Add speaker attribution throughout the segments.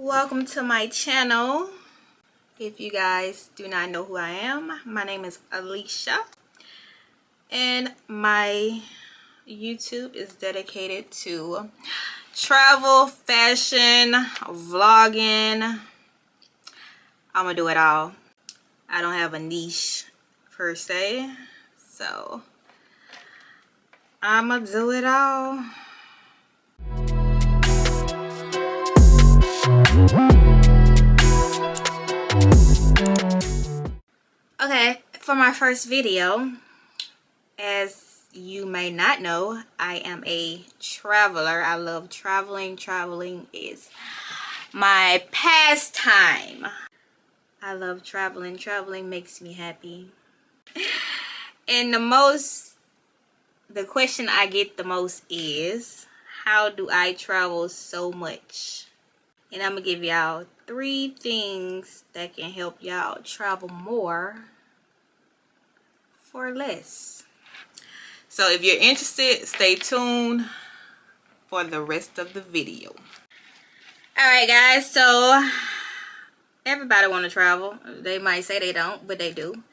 Speaker 1: Welcome to my channel. If you guys do not know who I am, my name is Alicia and my YouTube is dedicated to travel, fashion, vlogging. I'm gonna do it all. I don't have a niche per se, so I'm gonna do it all. Okay, for my first video, as you may not know, I am a traveler. I love traveling. Traveling is my pastime. I love traveling. Traveling makes me happy. And the question I get the most is, how do I travel so much? And I'm gonna give y'all 3 things that can help y'all travel more for less. So if you're interested, stay tuned for the rest of the video. Alright guys, so everybody want to travel. They might say they don't, but they do.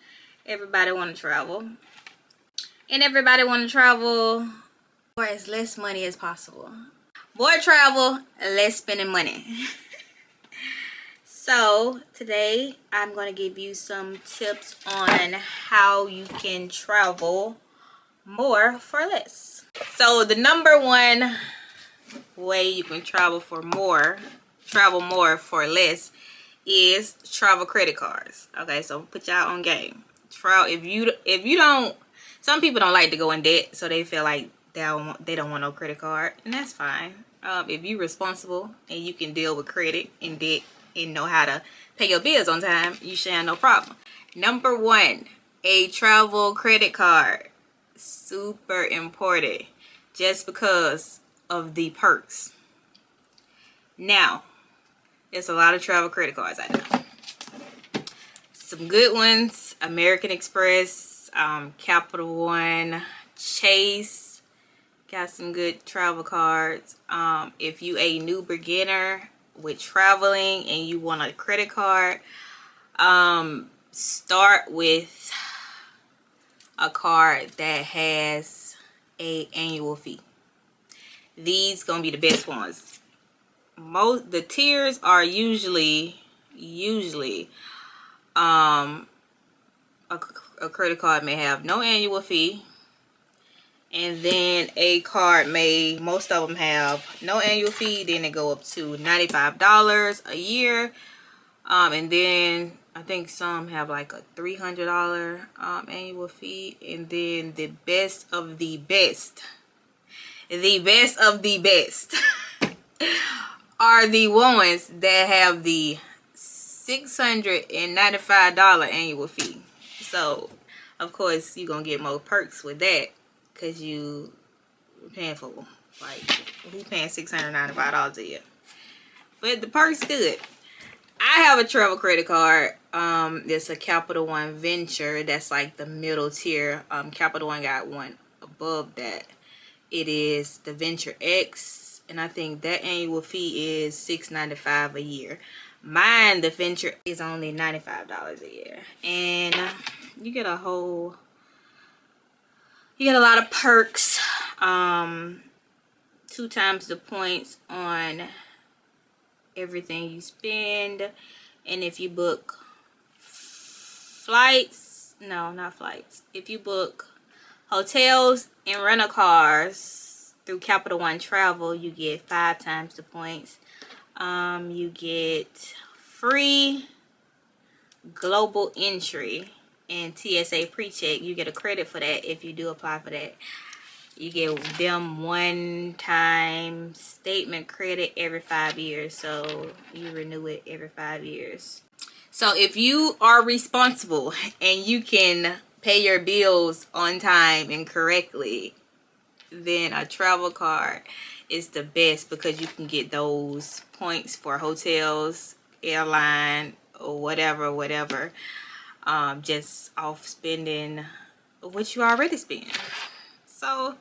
Speaker 1: Everybody want to travel. And everybody want to travel for as less money as possible. More travel, less spending money. So today I'm going to give you some tips on how you can travel more for less. So the number one way you can travel more for less is travel credit cards. Okay, so put y'all on game. If you don't, some people don't like to go in debt, so they feel like they don't want no credit card, and that's fine. If you're responsible and you can deal with credit and debt and know how to pay your bills on time, you should have no problem. Number 1, a travel credit card. Super important, just because of the perks. Now, there's a lot of travel credit cards out there. Some good ones: American Express, Capital One, Chase. Got some good travel cards. If you a new beginner with traveling and you want a credit card, start with a card that has a annual fee. These gonna be the best ones. The tiers are usually a credit card may have no annual fee, and then a card most of them have no annual fee, then they go up to $95 a year, and then I think some have like a $300 annual fee. And then the best of the best are the ones that have the $695 annual fee. So of course you're gonna get more perks with that, because you paying for, like, who paying $695 a year? But the perks good. I have a travel credit card. It's a Capital One Venture. That's like the middle tier. Capital One got one above that. It is the Venture X, and I think that annual fee is $695 a year. Mine, the Venture, is only $95 a year, and you get a lot of perks. 2 times the points on everything you spend. And if you book if you book hotels and rental cars through Capital One Travel, you get 5 times the points. You get free global entry and TSA pre-check. You get a credit for that if you do apply for that. You get them one-time statement credit every 5 years, so you renew it every 5 years. So if you are responsible and you can pay your bills on time and correctly, then a travel card is the best, because you can get those points for hotels, airline, or whatever, just off spending what you already spend. So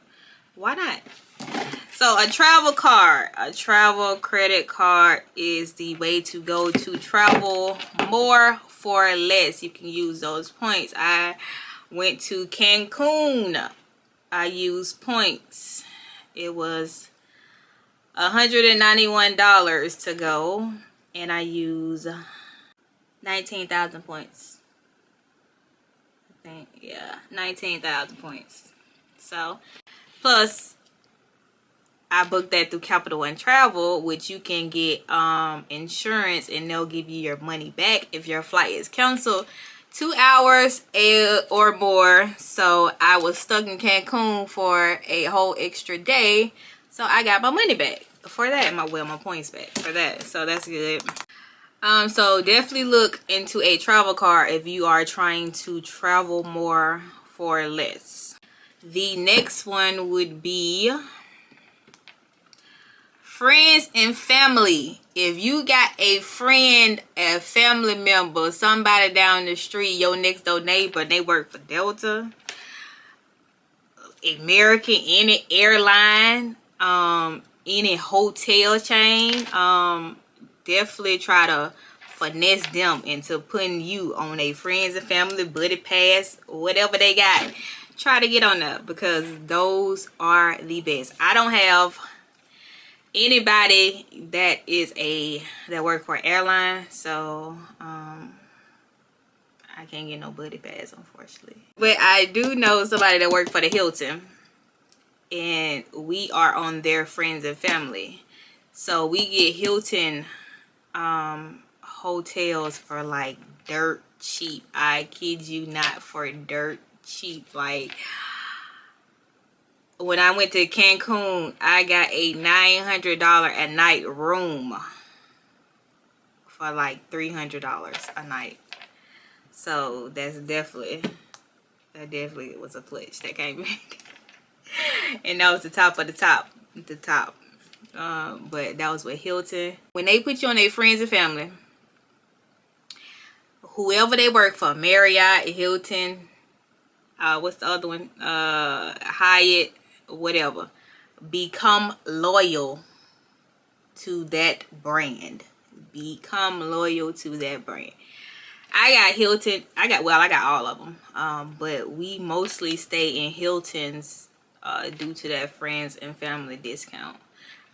Speaker 1: why not? So a travel card, a travel credit card is the way to go to travel more for less. You can use those points. I went to Cancun. I used points. It was $191 to go, and I used 19,000 points. I think, yeah, 19,000 points. So, plus I booked that through Capital One Travel, which you can get insurance, and they'll give you your money back if your flight is canceled 2 hours or more. So I was stuck in Cancun for a whole extra day, so I got my money back for that. My points back for that, so that's good. So definitely look into a travel card if you are trying to travel more for less. The next one would be friends and family. If you got a friend, a family member, somebody down the street, your next door neighbor, they work for Delta, American, any airline, any hotel chain, definitely try to finesse them into putting you on a friends and family buddy pass, whatever they got. Try to get on there, because those are the best. I don't have anybody that work for an airline, so I can't get no buddy pass, unfortunately. But I do know somebody that worked for the Hilton, and we are on their friends and family, so we get Hilton hotels for like dirt cheap. I kid you not, for dirt cheap. Like, when I went to Cancun, I got a $900 a night room for like $300 a night. So that's definitely, that definitely was a clutch that came back. And that was the top of the top, but that was with Hilton. When they put you on their friends and family, whoever they work for, Marriott, Hilton, what's the other one, Hyatt, whatever, become loyal to that brand. Become loyal to that brand. I got Hilton. I got all of them, but we mostly stay in Hilton's due to that friends and family discount.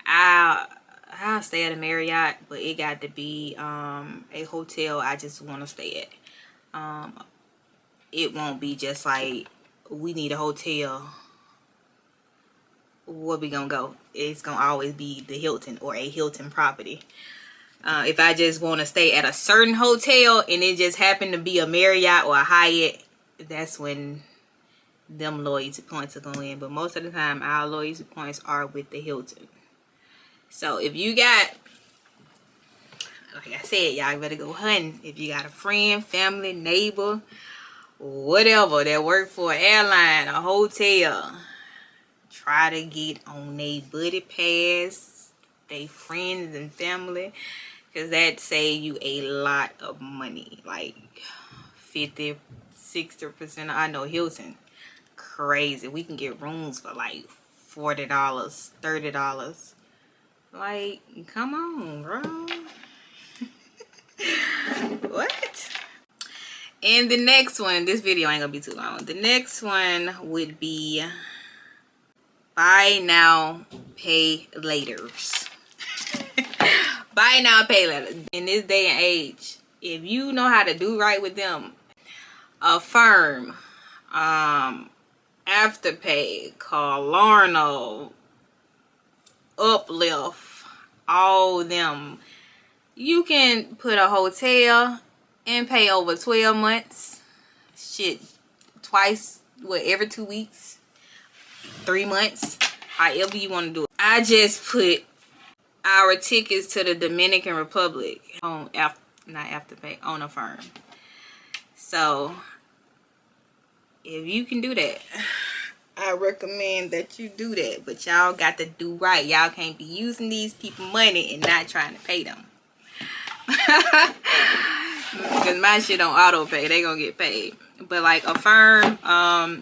Speaker 1: I'll stay at a Marriott, but it got to be a hotel I just want to stay at. It won't be just like, we need a hotel, where we gonna go? It's gonna always be the Hilton or a Hilton property. If I just want to stay at a certain hotel and it just happened to be a Marriott or a Hyatt, that's when them loyalty points are going in. But most of the time, our loyalty points are with the Hilton. So if you got, like I said, y'all better go hunting. If you got a friend, family, neighbor, whatever that work for an airline, a hotel, try to get on a buddy pass, they friends and family, because that save you a lot of money, like 50, 60%. I know Hilton, crazy. We can get rooms for like $40, $30. Like, come on, bro. What? And the next one, this video ain't gonna be too long. The next one would be buy now, pay laters. Buy now, pay later. In this day and age, if you know how to do right with them, Affirm, Afterpay, Klarna, Uplift, all them, you can put a hotel and pay over 12 months. Shit, twice, every 2 weeks, 3 months, however you want to do it. I just put our tickets to the Dominican Republic on not Afterpay, on Affirm. So if you can do that, I recommend that you do that. But y'all got to do right. Y'all can't be using these people money and not trying to pay them. Because my shit on auto pay, they gonna get paid. But like Affirm,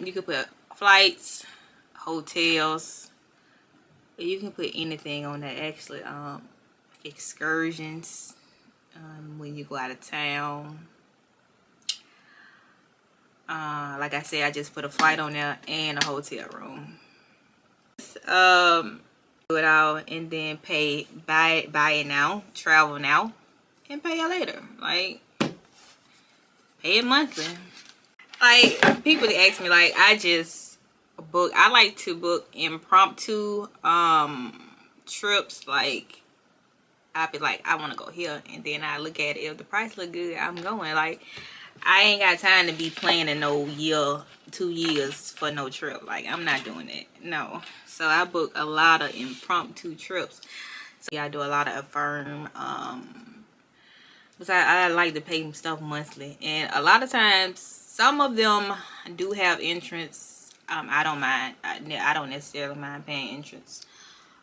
Speaker 1: you can put flights, hotels, You can put anything on that actually. Excursions, when you go out of town. Like I said, I just put a flight on there and a hotel room. Do it all and then buy it now, travel now, and pay it later. Like, pay it monthly. Like, people that ask me, like, I like to book impromptu trips. Like, I be like, I want to go here, and then I look at it. If the price look good, I'm going. Like, I ain't got time to be planning no year, 2 years for no trip. Like, I'm not doing it. No. So I book a lot of impromptu trips. So yeah, I do a lot of Affirm. Because I like to pay stuff monthly, and a lot of times some of them do have entrance. I don't mind. I don't necessarily mind paying entrance.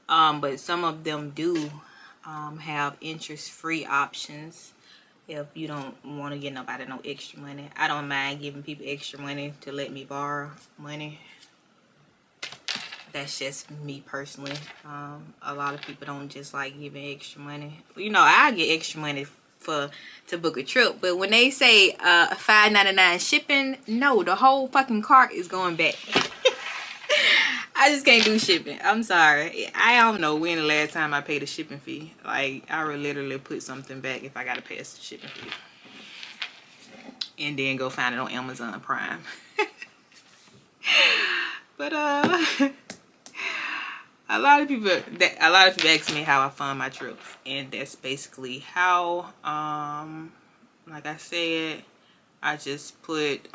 Speaker 1: But some of them do have interest-free options. If you don't want to get nobody no extra money, I don't mind giving people extra money to let me borrow money. That's just me personally. A lot of people don't just like giving extra money. You know, I get extra money to book a trip, but when they say $5.99 shipping, no, the whole fucking cart is going back. I just can't do shipping. I'm sorry. I don't know when the last time I paid a shipping fee. Like, I would literally put something back if I gotta pay a shipping fee, and then go find it on Amazon Prime. But a lot of people ask me how I fund my trips, and that's basically how. Like I said, I just put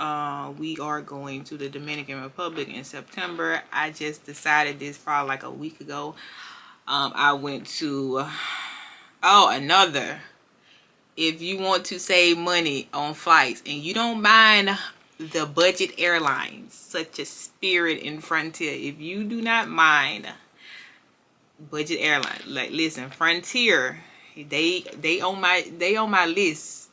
Speaker 1: we are going to the Dominican Republic in September. I just decided this probably like a week ago. I went to if you want to save money on flights and you don't mind the budget airlines such as Spirit and Frontier, if you do not mind budget airlines, like, listen, Frontier, they on my list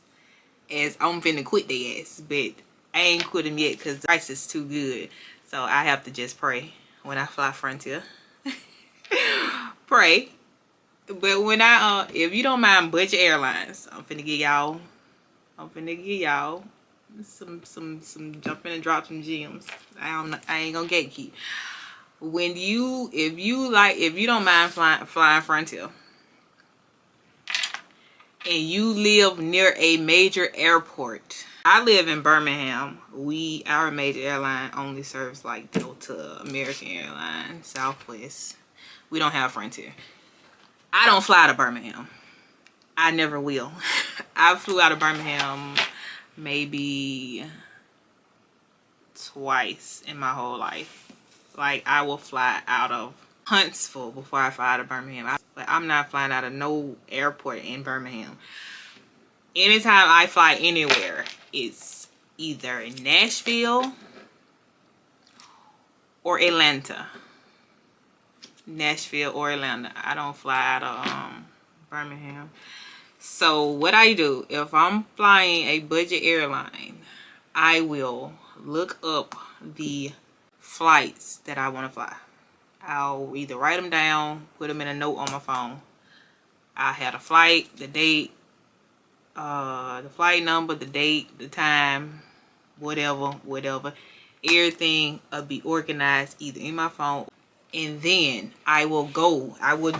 Speaker 1: as I'm finna quit their ass, but I ain't quit them yet because the price is too good. So I have to just pray when I fly Frontier. Pray. But when if you don't mind budget airlines, I'm finna give y'all some jumping and drop some gems. I ain't gonna gatekeep. If you don't mind flying Frontier, and you live near a major airport. I live in Birmingham. Our major airline only serves like Delta, American Airlines, Southwest. We don't have Frontier. I don't fly to Birmingham. I never will. I flew out of Birmingham maybe twice in my whole life. Like, I will fly out of Huntsville before I fly out of Birmingham. But I'm not flying out of no airport in Birmingham. Anytime I fly anywhere, it's either Nashville or Atlanta. Nashville or Atlanta. I don't fly out of Birmingham. So what I do, if I'm flying a budget airline, I will look up the flights that I want to fly. I'll either write them down, put them in a note on my phone. I had a flight, the date, the flight number, the date, the time, whatever. Everything will be organized either in my phone, and then I will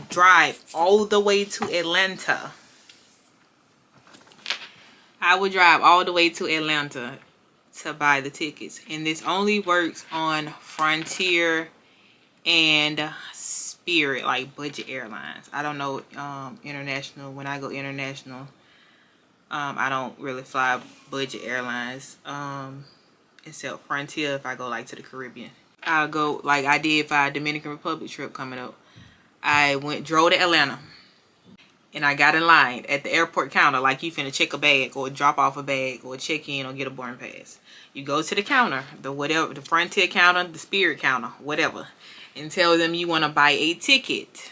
Speaker 1: drive all the way to Atlanta. I would drive all the way to Atlanta to buy the tickets, and this only works on Frontier and Spirit, like budget airlines. I don't know international. When I go international, I don't really fly budget airlines, except Frontier if I go like to the Caribbean. I'll go, like I did for our Dominican Republic trip coming up. I drove to Atlanta, and I got in line at the airport counter like you finna check a bag or drop off a bag or check in or get a boarding pass. You go to the counter, the Frontier counter, the Spirit counter, whatever, and tell them you want to buy a ticket.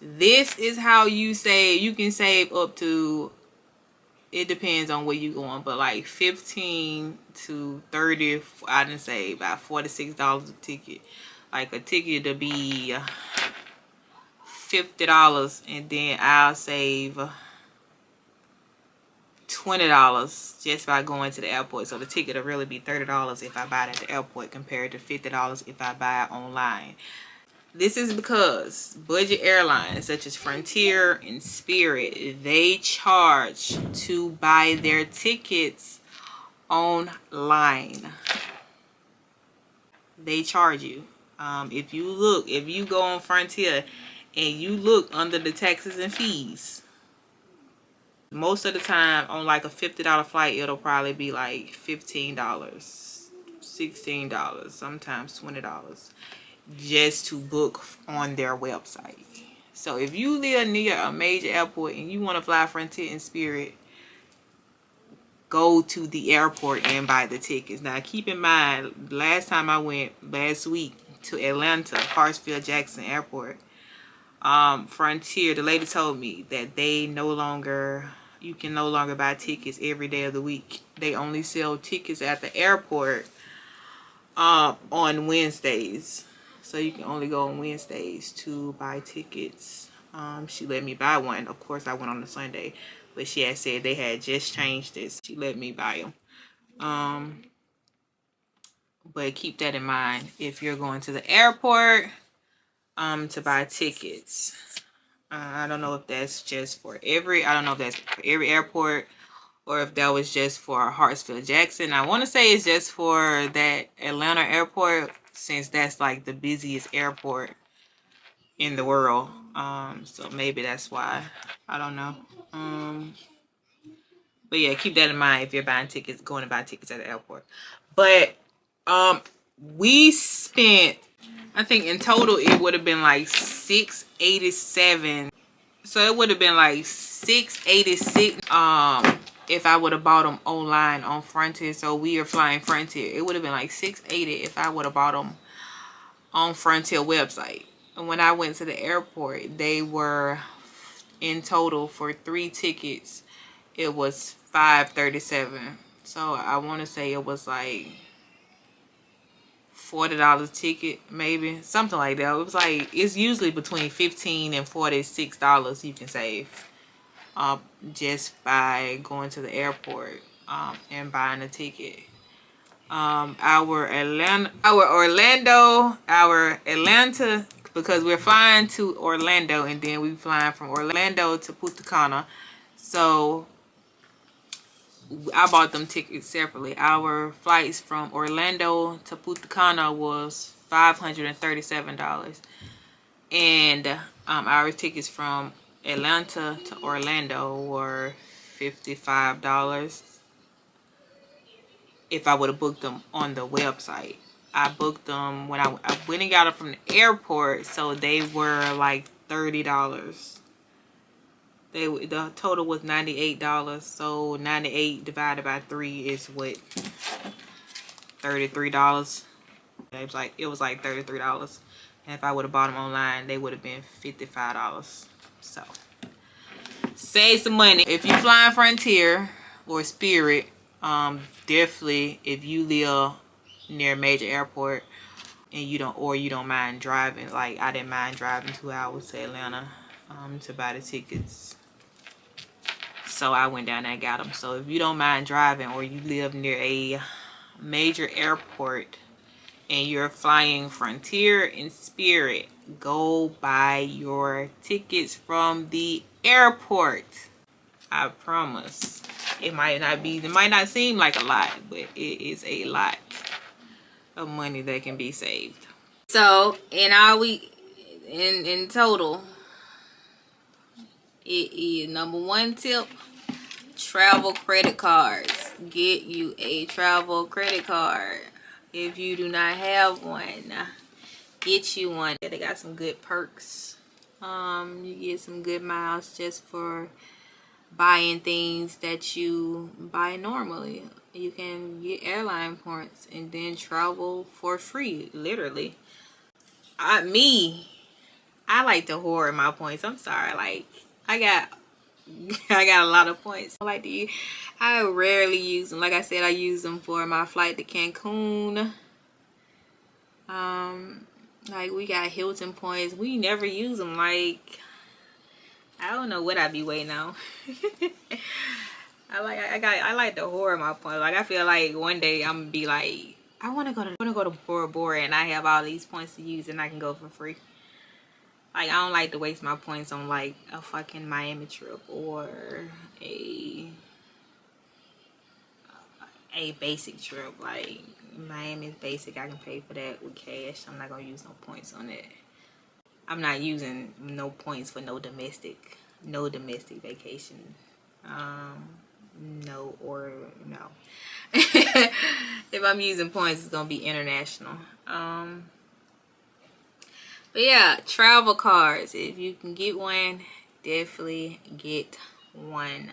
Speaker 1: This is how you can save up to, it depends on where you're going, but like 15 to 30, I didn't say about $46 a ticket. Like a ticket to be $50 and then I'll save $20 just by going to the airport. So the ticket will really be $30 if I buy it at the airport compared to $50 if I buy it online. This is because budget airlines such as Frontier and Spirit, they charge to buy their tickets online. They charge you. If you go on Frontier and you look under the taxes and fees, most of the time on like a $50 flight, it'll probably be like $15, $16, sometimes $20 just to book on their website. So if you live near a major airport and you want to fly Frontier and Spirit, go to the airport and buy the tickets. Now keep in mind, last time I went last week to Atlanta, Hartsfield-Jackson Airport, Frontier, the lady told me that you can no longer buy tickets every day of the week. They only sell tickets at the airport on Wednesdays. So you can only go on Wednesdays to buy tickets. She let me buy one. Of course, I went on a Sunday, but she had said they had just changed this. She let me buy them. But keep that in mind if you're going to the airport to buy tickets. I don't know if that's just for I don't know if that's for every airport or if that was just for Hartsfield-Jackson. I want to say it's just for that Atlanta airport, since that's like the busiest airport in the world. So maybe that's why. I don't know. But yeah, keep that in mind if you're buying tickets, going to buy tickets at the airport. But we spent, I think in total it would have been like $687. So it would have been like $686 if I would have bought them online on Frontier. So we are flying Frontier. It would have been like $680 if I would have bought them on Frontier website. And when I went to the airport, they were in total for 3 tickets. It was $537. So I want to say it was like $40 ticket, maybe something like that. It was like, it's usually between $15 and $46 you can save just by going to the airport and buying a ticket. Our Atlanta, because we're flying to Orlando and then we're flying from Orlando to Punta Cana. So I bought them tickets separately. Our flights from Orlando to Punta Cana was $537. And our tickets from Atlanta to Orlando were $55 if I would have booked them on the website. I booked them when I went and got them from the airport, so they were like $30. The total was $98, so 98 divided by 3 is what, $33. It was like $33. And if I would have bought them online, they would have been $55. So save some money if you flying Frontier or Spirit. Definitely if you live near a major airport and you don't mind driving, like I didn't mind driving 2 hours to Atlanta to buy the tickets. So I went down there and got them. So if you don't mind driving or you live near a major airport and you're flying Frontier and Spirit, go buy your tickets from the airport. I promise. It might not seem like a lot, but it is a lot of money that can be saved. So in total, it is number 1 tip: travel credit cards. Get you a travel credit card. If you do not have one, get you one. They got some good perks. You get some good miles just for buying things that you buy normally. You can get airline points and then travel for free, literally. I like to hoard my points. I'm sorry, like I got a lot of points. I rarely use them. Like I said, I use them for my flight to Cancun. Like, we got Hilton points. We never use them. Like, I don't know what I be waiting on. I like to hoard my points. Like, I feel like one day I'm gonna be like, I wanna go to Bora Bora and I have all these points to use and I can go for free. Like, I don't like to waste my points on like a fucking Miami trip or a basic trip. Like, Miami's basic. I can pay for that with cash. I'm not gonna use no points on it. I'm not using no points for no domestic vacation. No or no. If I'm using points, it's gonna be international. But yeah, travel cards. If you can get one, definitely get one.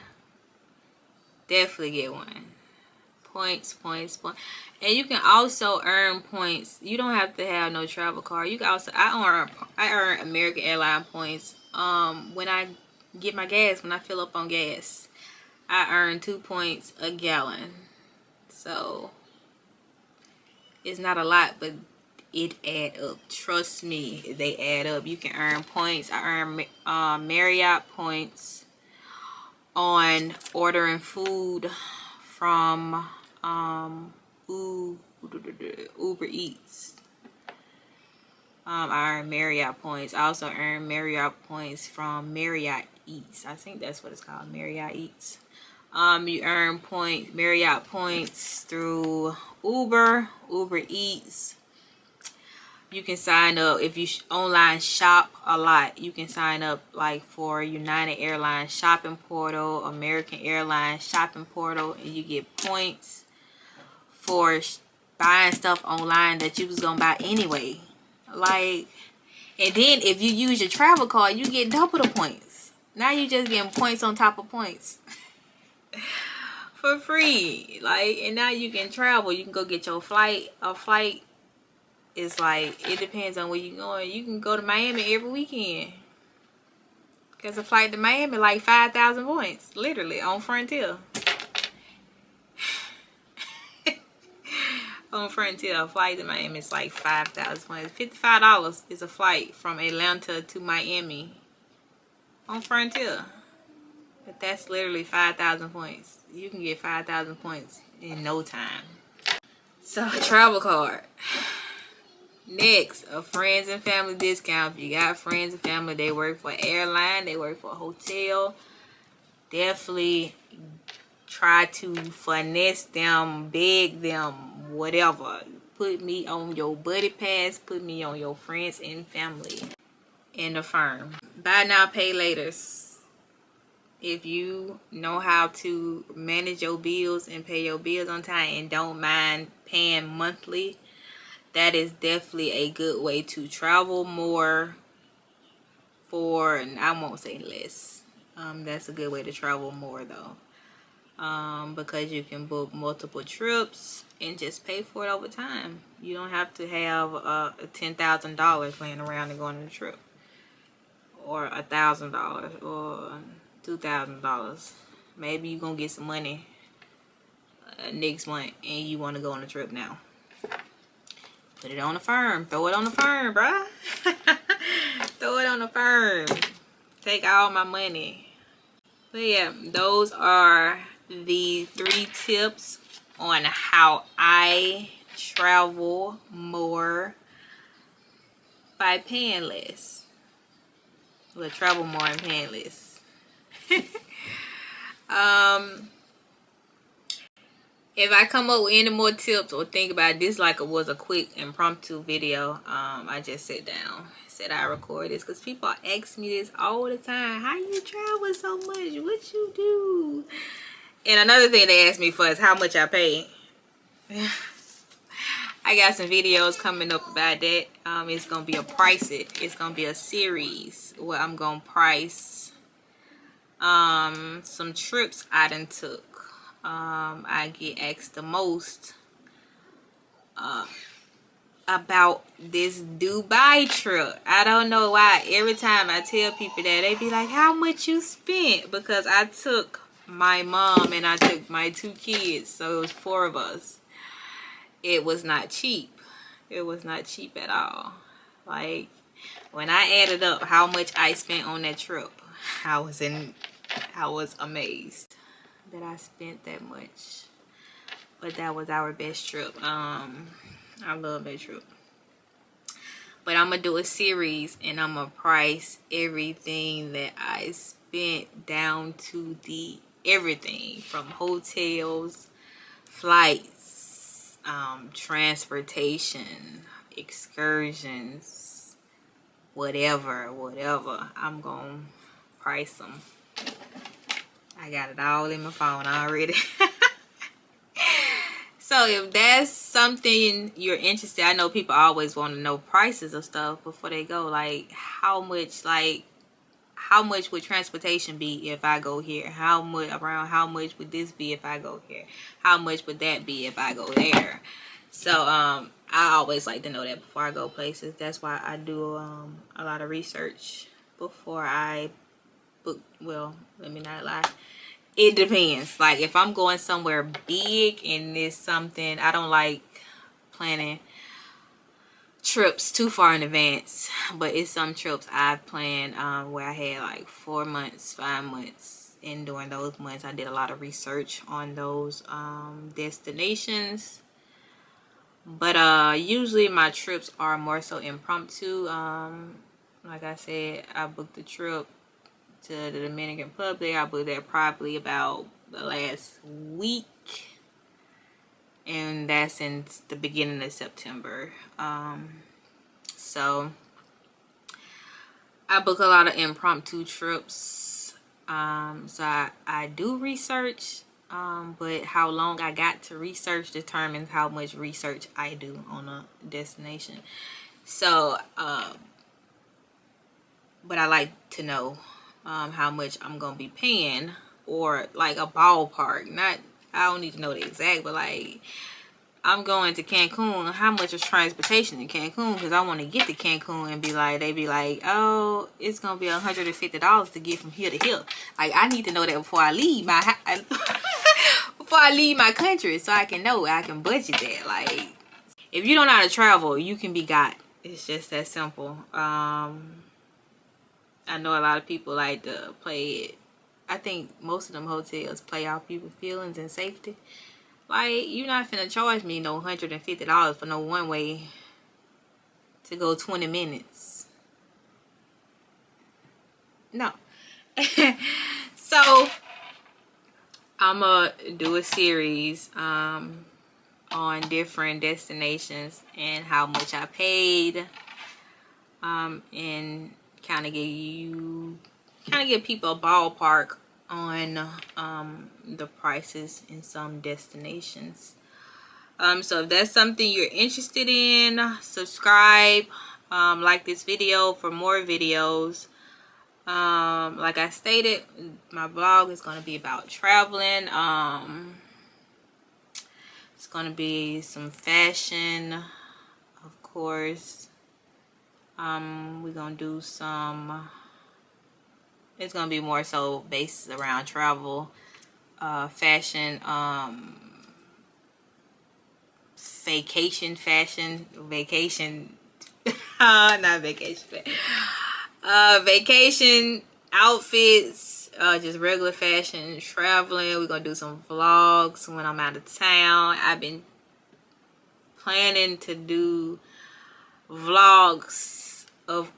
Speaker 1: Definitely get one. Points. And you can also earn points. You don't have to have no travel card. You can also, I earn American Airline points. When I get my gas, when I fill up on gas, I earn 2 points a gallon. So it's not a lot, but it add up. Trust me, they add up. You can earn points. I earn Marriott points on ordering food from Uber Eats. I earn Marriott points. I also earn Marriott points from Marriott Eats. I think that's what it's called, Marriott Eats. You earn Marriott points through Uber Eats. You can sign up if you online shop a lot. You can sign up like for United Airlines shopping portal, American Airlines shopping portal, and you get points for buying stuff online that you was gonna buy anyway. Like, and then if you use your travel card, you get double the points. Now you just getting points on top of points for free. Like, and now you can travel. You can go get your flight. A flight is like, it depends on where you're going. You can go to Miami every weekend. Because a flight to Miami like 5,000 points. Literally, on Frontier. On Frontier, a flight to Miami is like 5,000 points. $55 is a flight from Atlanta to Miami. On Frontier. But that's literally 5,000 points. You can get 5,000 points in no time. So, travel card. Next, a friends and family discount. If you got friends and family, they work for airline, they work for a hotel, definitely try to finesse them, beg them, whatever. Put me on your buddy pass, put me on your friends and family in the firm. Buy now, pay later. If you know how to manage your bills and pay your bills on time and don't mind paying monthly, that is definitely a good way to travel more for, and I won't say less. That's a good way to travel more though. Because you can book multiple trips and just pay for it over time. You don't have to have $10,000 laying around and going on a trip. Or $1,000 or $2,000. Maybe you're going to get some money next month and you want to go on a trip now. Put it on the firm. Throw it on the firm, bruh. Throw it on the firm. Take all my money. But yeah, those are the 3 tips on how I travel more by paying less. Well, travel more and paying less. If I come up with any more tips or think about this like it was a quick impromptu video, I just sit down, said I record this because people ask me this all the time. How you travel so much? What you do? And another thing they ask me for is how much I pay. I got some videos coming up about that. It's gonna be it's gonna be a series where I'm gonna price some trips I done took. I get asked the most about this Dubai trip. I don't know why. Every time I tell people that, they be like, how much you spent? Because I took my mom and I took my 2 kids, so it was 4 of us. It was not cheap. It was not cheap at all. Like, when I added up how much I spent on that trip, I was amazed that I spent that much. But that was our best trip. I love that trip. But I'm gonna do a series and I'm gonna price everything that I spent down to the everything from hotels, flights, transportation, excursions, whatever. I'm gonna price them. I got it all in my phone already. So if that's something you're interested, I know people always want to know prices of stuff before they go. Like how much would transportation be if I go here? How much would this be if I go here? How much would that be if I go there? So I always like to know that before I go places. That's why I do a lot of research before I book. Well, let me not lie. It depends. Like if I'm going somewhere big and it's something, I don't like planning trips too far in advance, but it's some trips I've planned where I had like 4 months, 5 months, and during those months I did a lot of research on those destinations. But usually my trips are more so impromptu. Like I said, I booked the trip to the Dominican Republic. I booked that probably about the last week, and that's in the beginning of September. So I book a lot of impromptu trips. So I do research, but how long I got to research determines how much research I do on a destination. So but I like to know how much I'm gonna be paying, or like a ballpark. Not, I don't need to know the exact, but like I'm going to Cancun. How much is transportation in Cancun? Because I want to get to Cancun and they be like, oh, it's gonna be $150 to get from here to here. Like I need to know that before I leave before I leave my country, so I can know, I can budget that. Like if you don't know how to travel, you can be got. It's just that simple. I know a lot of people like to play it. I think most of them hotels play off people's feelings and safety. Like, you're not finna charge me no $150 for no one way to go 20 minutes. No. So, I'm gonna do a series on different destinations and how much I paid. And kind of give people a ballpark on the prices in some destinations. So if that's something you're interested in, subscribe, like this video for more videos. Like I stated, my vlog is going to be about traveling. It's going to be some fashion, of course. We're gonna do some, it's gonna be more so based around travel, fashion, vacation not vacation, vacation outfits, just regular fashion, traveling. We're gonna do some vlogs when I'm out of town. I've been planning to do vlogs of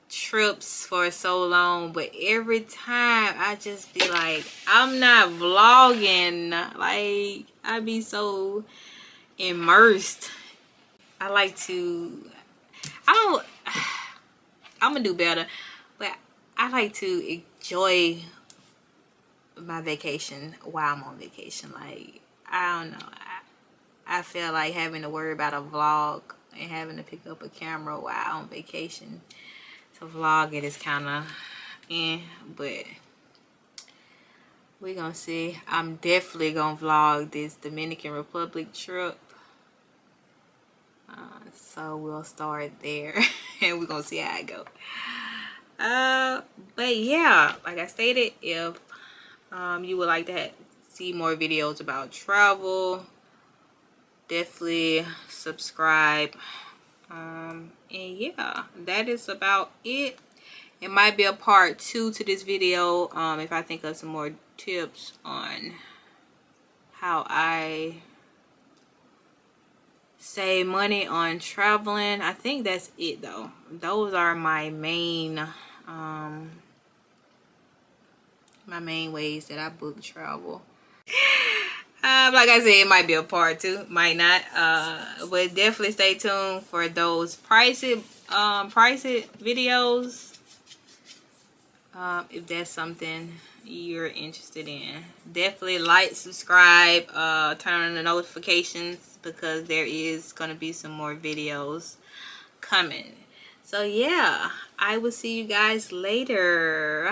Speaker 1: trips for so long, but every time I just be like, I'm not vlogging. Like, I be so immersed. I'm gonna do better, but I like to enjoy my vacation while I'm on vacation. Like, I don't know, I feel like having to worry about a vlog and having to pick up a camera while on vacation to vlog it is kind of but we're gonna see. I'm definitely gonna vlog this Dominican Republic trip, so we'll start there and we're gonna see how it go. But yeah, like I stated, if you would like to see more videos about travel, definitely subscribe. And yeah, that is about it. It might be a part 2 to this video if I think of some more tips on how I save money on traveling. I think that's it though. Those are my main ways that I book travel. Like I said, it might be a part 2, might not. But definitely stay tuned for those pricey videos. If that's something you're interested in, definitely like, subscribe, turn on the notifications, because there is gonna be some more videos coming. So yeah, I will see you guys later.